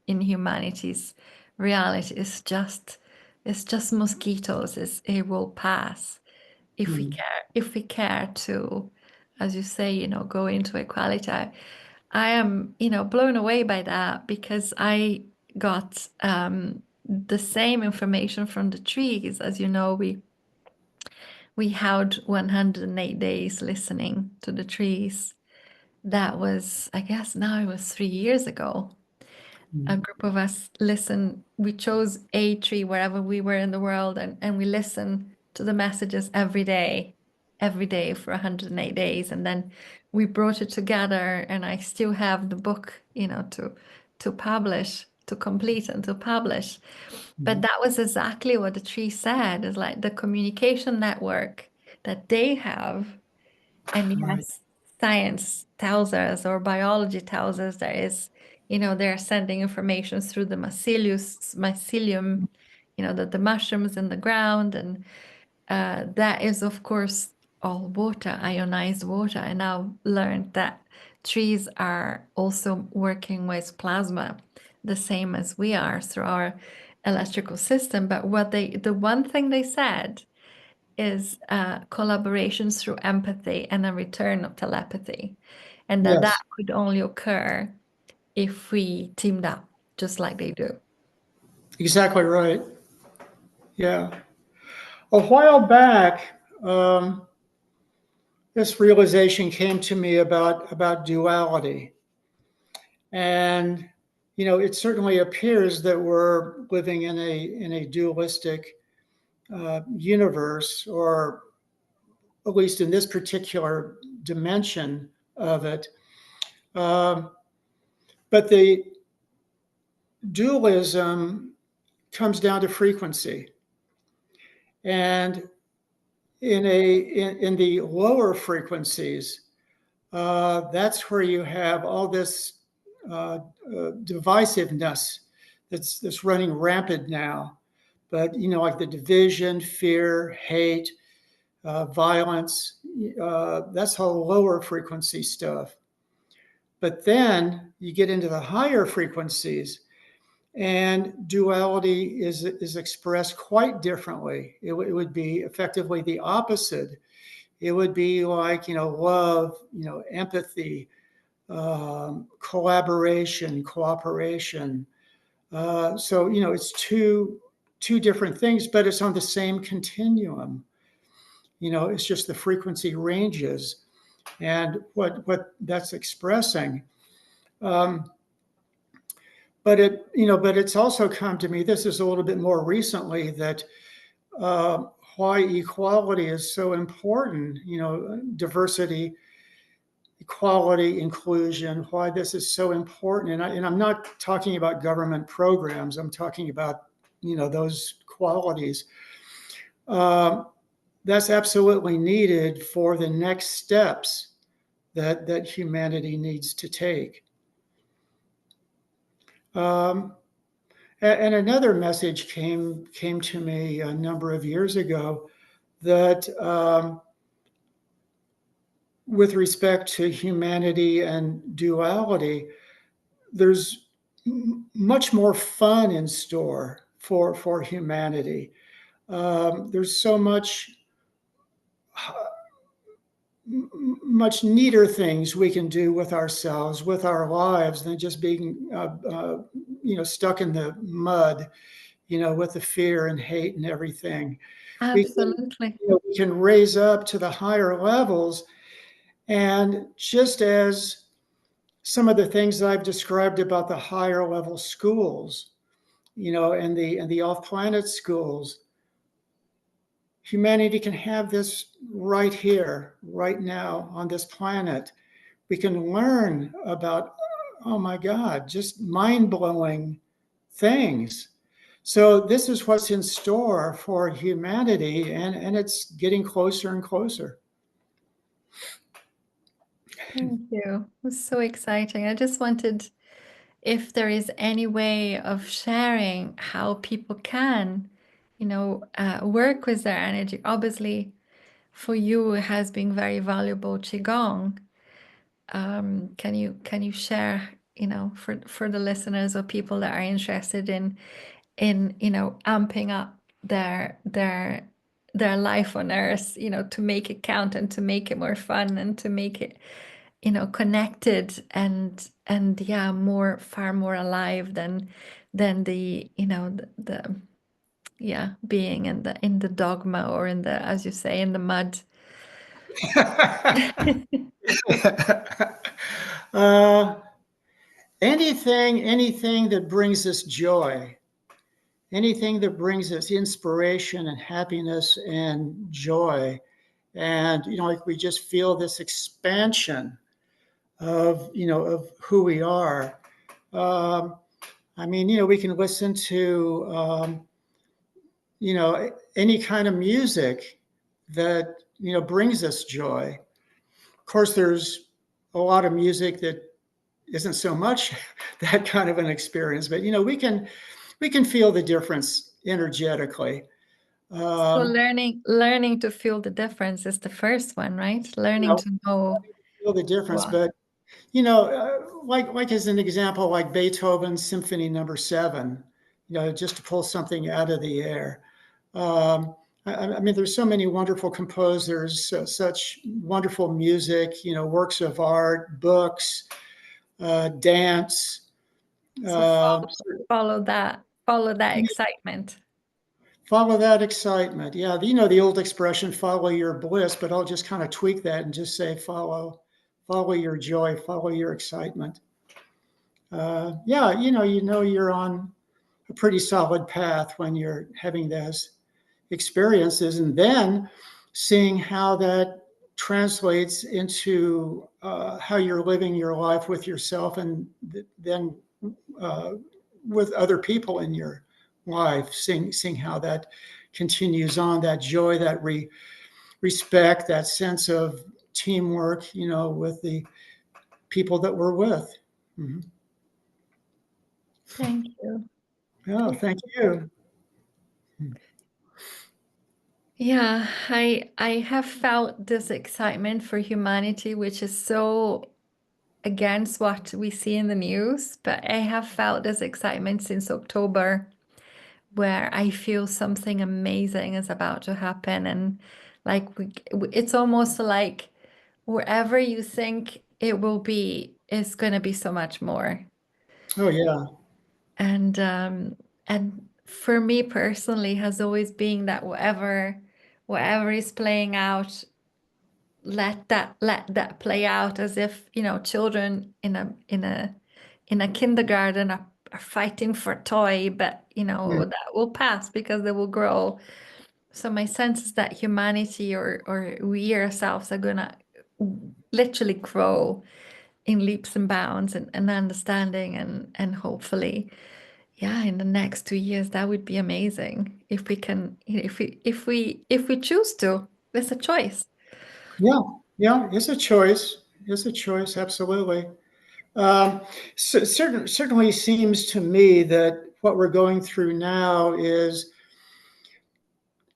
in humanity's reality. It's just mosquitoes. It will pass if we mm, care to, as you say, go into equality. I am, blown away by that, because I got the same information from the trees. As you know, we held 108 days listening to the trees. That was, I guess now it was 3 years ago. A mm, group of us listened. We chose a tree wherever we were in the world, and we listened to the messages every day for 108 days. And then we brought it together, and I still have the book, to publish, to complete and to publish. But mm, that was exactly what the tree said, is like the communication network that they have. And right. yes, science tells us, or biology tells us, they're sending information through the mycelium, the mushrooms in the ground, and that is, of course, all water, ionized water. I now learned that trees are also working with plasma, the same as we are through our electrical system. But the one thing they said is collaboration through empathy and a return of telepathy, and that Yes, could only occur if we teamed up, just like they do. exactly right. Yeah. A while back, this realization came to me about duality. And, it certainly appears that we're living in a dualistic universe, or at least in this particular dimension of it. Um, but the dualism comes down to frequency. And in the lower frequencies, that's where you have all this divisiveness that's running rampant now. But like the division, fear, hate, violence, that's all lower frequency stuff. But then you get into the higher frequencies, and duality is expressed quite differently. It would be effectively the opposite. It would be like, love, empathy, collaboration, cooperation. So, it's two different things, but it's on the same continuum. It's just the frequency ranges and what that's expressing. Um, but it's also come to me, this is a little bit more recently, that why equality is so important, diversity, equality, inclusion, why this is so important. And I'm not talking about government programs, I'm talking about, those qualities. That's absolutely needed for the next steps that humanity needs to take. And another message came to me a number of years ago that with respect to humanity and duality, there's much more fun in store for humanity. There's so much neater things we can do with ourselves, with our lives, than just being stuck in the mud, with the fear and hate and everything. Absolutely. We can raise up to the higher levels. And just as some of the things that I've described about the higher level schools, and the off-planet schools, humanity can have this right here, right now on this planet. We can learn about, oh my God, just mind-blowing things. So this is what's in store for humanity, and it's getting closer and closer. Thank you. It was so exciting. I just wanted, if there is any way of sharing how people can, work with their energy. Obviously, for you, it has been very valuable qigong. Can you share, for the listeners or people that are interested in amping up their life on earth, to make it count and to make it more fun and to make it connected and yeah, far more alive than the yeah, being in the dogma, or as you say, in the mud. uh, anything that brings us joy, anything that brings us inspiration and happiness and joy, and like we just feel this expansion of who we are. I mean, we can listen to any kind of music that brings us joy. Of course, there's a lot of music that isn't so much that kind of an experience, but we can feel the difference energetically. So Um, learning to feel the difference is the first one, right? you Learning know, to know feel the difference, what. but like as an example, like Beethoven's Symphony Number 7, just to pull something out of the air. Um, I mean, there's so many wonderful composers, such wonderful music, works of art, books, dance. So Uh, follow that excitement. Follow that excitement. Yeah, the old expression, follow your bliss, but I'll just kind of tweak that and just say follow your joy, follow your excitement. Yeah, you're on a pretty solid path when you're having those experiences, and then seeing how that translates into how you're living your life with yourself, and then uh, with other people in your life, seeing how that continues on, that joy, that respect, that sense of teamwork, with the people that we're with. Mm-hmm. Thank you. Yeah, thank you. Yeah, I have felt this excitement for humanity, which is so against what we see in the news, but I have felt this excitement since October, where I feel something amazing is about to happen, and like it's almost like wherever you think it will be, it's going to be so much more. Oh yeah. And and for me personally has always been that whatever is playing out, let that play out, as if, children in a kindergarten are fighting for a toy, but Mm. that will pass because they will grow. So my sense is that humanity, or we ourselves, are gonna literally grow in leaps and bounds, and understanding, and hopefully, yeah, in the next 2 years, that would be amazing if we can, if we choose to. It's a choice. Yeah, yeah, it's a choice. It's a choice, absolutely. Um, certainly seems to me that what we're going through now is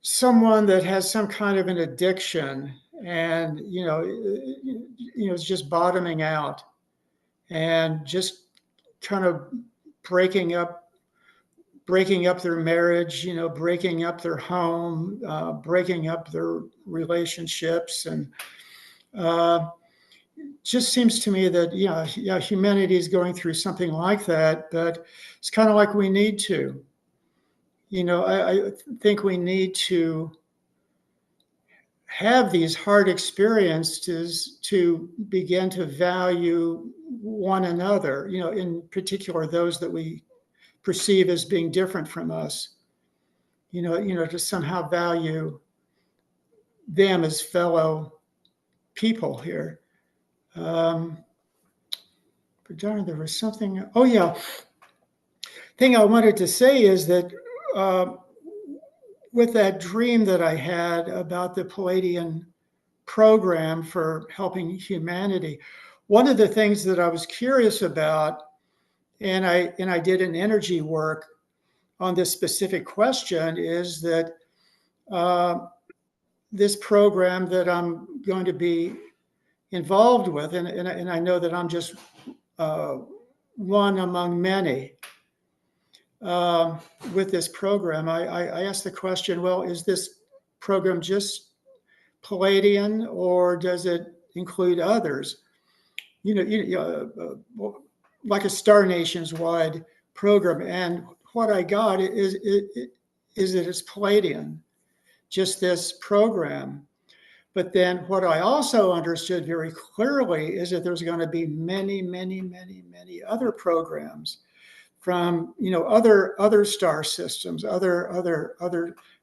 someone that has some kind of an addiction, and is just bottoming out and just kind of breaking up breaking up their marriage, breaking up their home, breaking up their relationships, and uh, just seems to me that yeah, humanity is going through something like that, but it's kind of like we need to. I think we need to have these hard experiences to begin to value one another, in particular those that we perceive as being different from us, to somehow value them as fellow people here. Um, but darn, there was something. Oh yeah, thing I wanted to say is that uh, with that dream that I had about the Palladian program for helping humanity, one of the things that I was curious about, and I did an energy work on this specific question, is that uh, this program that I'm going to be involved with, and I know that I'm just uh, one among many um, with this program. I asked the question, well, is this program just Palladian, or does it include others? Like a Star Nations wide program. And what I got is that it's Palladian, just this program. But then what I also understood very clearly is that there's going to be many, many, many, many other programs from other star systems, other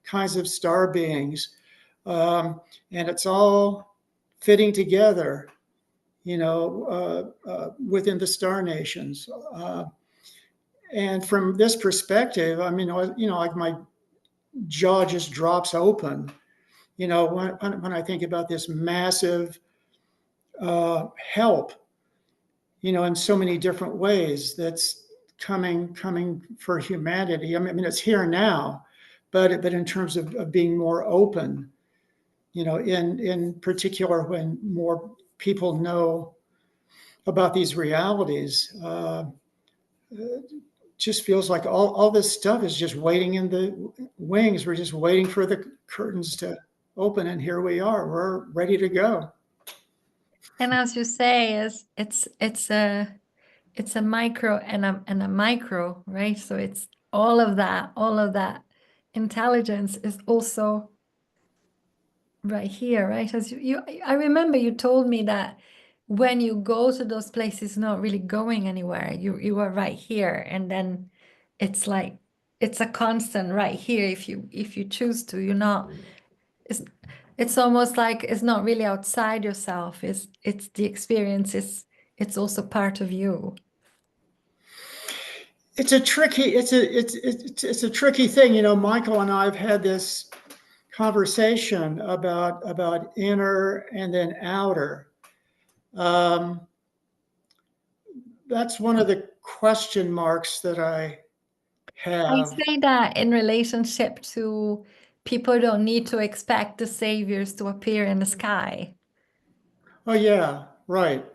kinds of star beings, and it's all fitting together, within the Star Nations. And from this perspective, I mean, like my jaw just drops open. When I think about this massive help, in so many different ways that's coming for humanity. I mean, it's here now, but in terms of being more open, in particular when more people know about these realities, just feels like all this stuff is just waiting in the wings. We're just waiting for the curtains to open, and here we are. We're ready to go. And as you say, it's a micro and a micro, right? So it's all of that intelligence is also right here, right? As I remember you told me that when you go to those places, not really going anywhere, you are right here, and then it's like it's a constant right here if you choose to. You're not. It's almost like it's not really outside yourself. It's the experience. It's also part of you. It's a tricky thing. Michael and I have had this conversation about inner and then outer. That's one of the question marks that I I have. say that in relationship to people don't need to expect the saviors to appear in the sky. Oh yeah, right,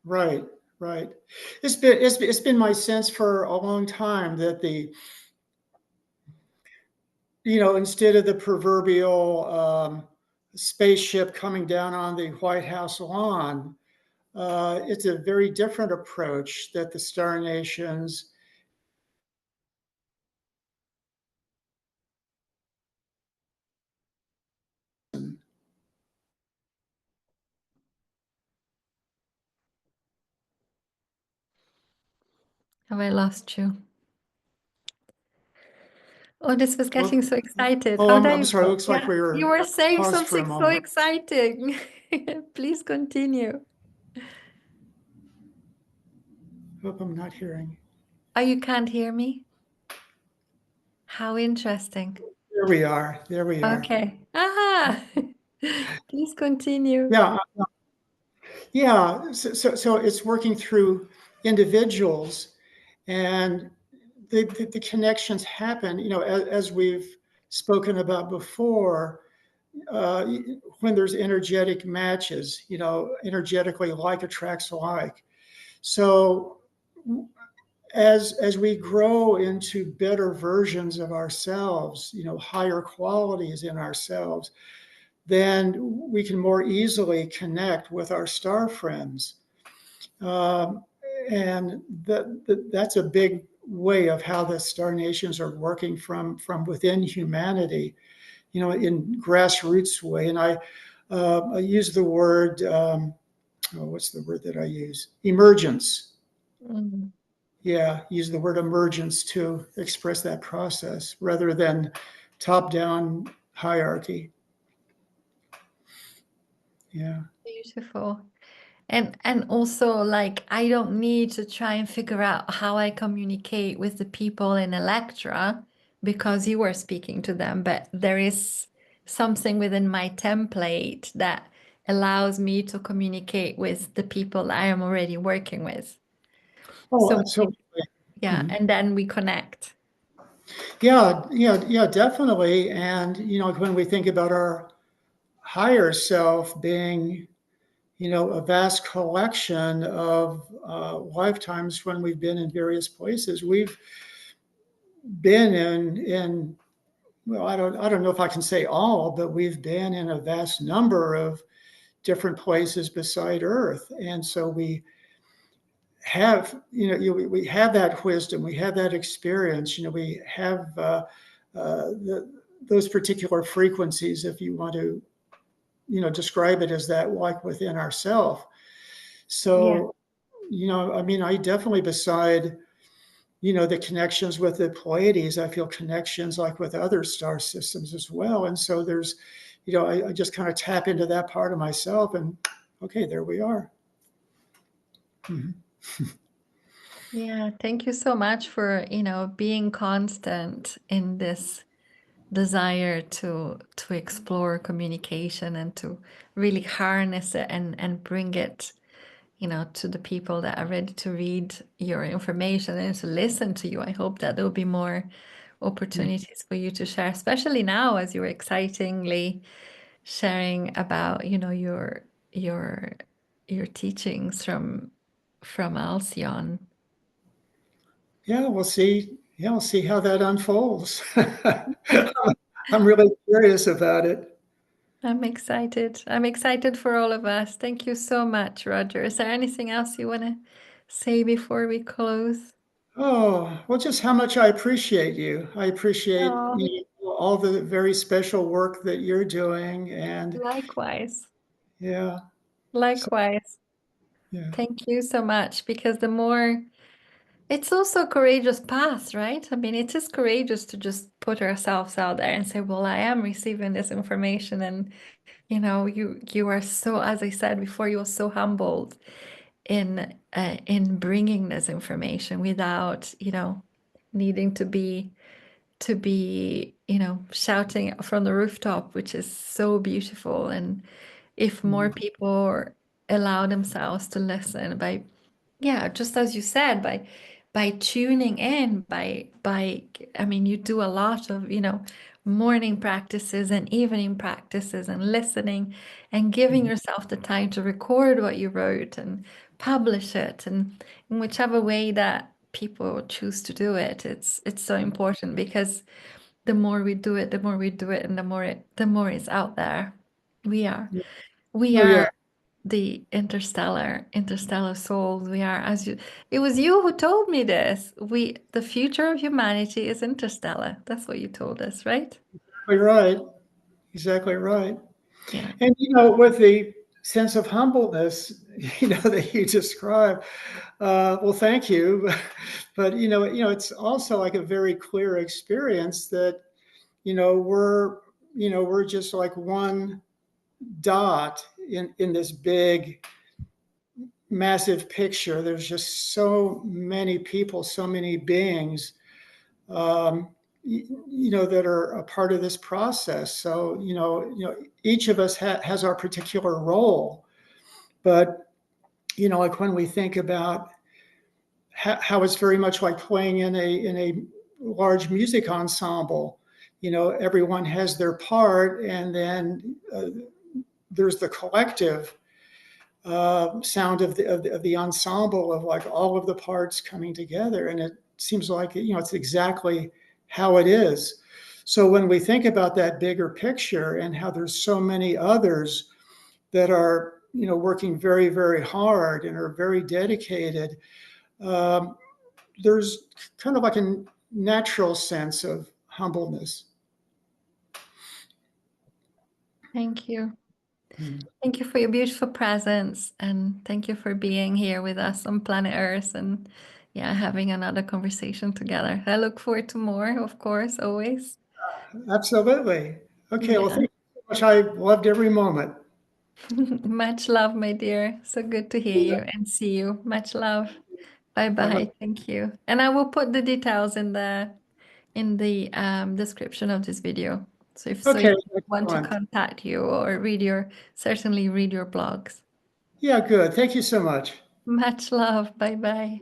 right, right. It's been my sense for a long time that instead of the proverbial spaceship coming down on the White House lawn, it's a very different approach that the Star Nations. Have I lost you? Oh, this was getting Oh, so excited. oh, Oh, there I'm you sorry. It go. looks like Yeah, we you were were saying paused for a something so moment. exciting. Please continue. Hope I'm not hearing. Oh, you can't hear me? How interesting. There we are. There we are. Okay. Aha. Please continue. Yeah, yeah. So it's working through individuals, and the connections happen. As we've spoken about before, uh, when there's energetic matches, energetically like attracts like. So as we grow into better versions of ourselves, higher qualities in ourselves, then we can more easily connect with our star friends. Um, and that's a big way of how the Star Nations are working from within humanity, in grassroots way. And I use the word, what's the word that I use? Emergence. Mm. Yeah, use the word emergence to express that process rather than top-down hierarchy. Yeah. Beautiful. And also like I don't need to try and figure out how I communicate with the people in Electra because you were speaking to them, but there is something within my template that allows me to communicate with the people I am already working with. Oh, So absolutely. yeah, Mhm. and then we connect. Yeah, yeah, yeah, definitely. And when we think about our higher self being, a vast collection of lifetimes when we've been in various places, we've been in well, I don't know if I can say all, but we've been in a vast number of different places beside Earth, and so we have we have that wisdom, we have that experience, we have those particular frequencies, if you want to describe it as that, like within ourself. Yeah. So I mean, I definitely, beside the connections with the Pleiades, I feel connections like with other star systems as well. And so there's I just kind of tap into that part of myself, and okay, there we are. Mhm. Yeah, thank you so much for, being constant in this desire to explore communication and to really harness it and bring it, to the people that are ready to read your information and to listen to you. I hope that there'll be more opportunities for you to share, especially now as you're excitingly sharing about, you know, your teachings from Alcyon. Yeah, we'll see. Yeah, we'll see how that unfolds. I'm really curious about it. I'm excited. I'm excited for all of us. Thank you so much, Roger. Is there anything else you want to say before we close? Oh, well, just how much I appreciate you. I appreciate Oh, all the very special work that you're doing. And likewise. yeah, so, Likewise. yeah. Thank you so much because the more it's also a courageous path, right? I mean, it is courageous to just put ourselves out there and say, well, I am receiving this information. And, you know, you are so, as I said before, you are so humbled in bringing this information without, you know, needing to be, you know, shouting from the rooftop, which is so beautiful. And if more Mm, people allow themselves to listen by, yeah, just as you said, by tuning in, by I mean, you do a lot of, you know, morning practices and evening practices and listening and giving mhm, yourself the time to record what you wrote and publish it, and in whichever way that people choose to do it, it's so important because the more we do it, the more we do it, and the more it's out there. We are yeah. we Oh, yeah. are the interstellar souls. We are, as you, it was you who told me this. The future of humanity is interstellar. That's what you told us, right? Exactly right. Exactly right. Yeah. And, with the sense of humbleness, that you describe, well, thank you. But, it's also like a very clear experience that, we're just like one dot in this big, massive picture. There's just so many people, so many beings, that are a part of this process. So, each of us has our particular role. But, like when we think about how it's very much like playing in a large music ensemble, everyone has their part, and then there's the collective sound of the ensemble of like all of the parts coming together. And it seems like, it's exactly how it is. So when we think about that bigger picture and how there's so many others that are, working very, very hard and are very dedicated, um, there's kind of like a natural sense of humbleness. Thank you. Mm. Thank you for your beautiful presence, and thank you for being here with us on planet Earth and, yeah, having another conversation together. I look forward to more, of course, always. Absolutely. Okay. Well, Yeah. thank you so much. I loved every moment. Much love, my dear. So good to hear you and see you. Much love. Bye Have a bye. Thank you. And I will put the details in the description of this video. So if Okay, you want to excellent. contact you or certainly read your blogs. Yeah, good. Thank you so much. Much love. Bye bye.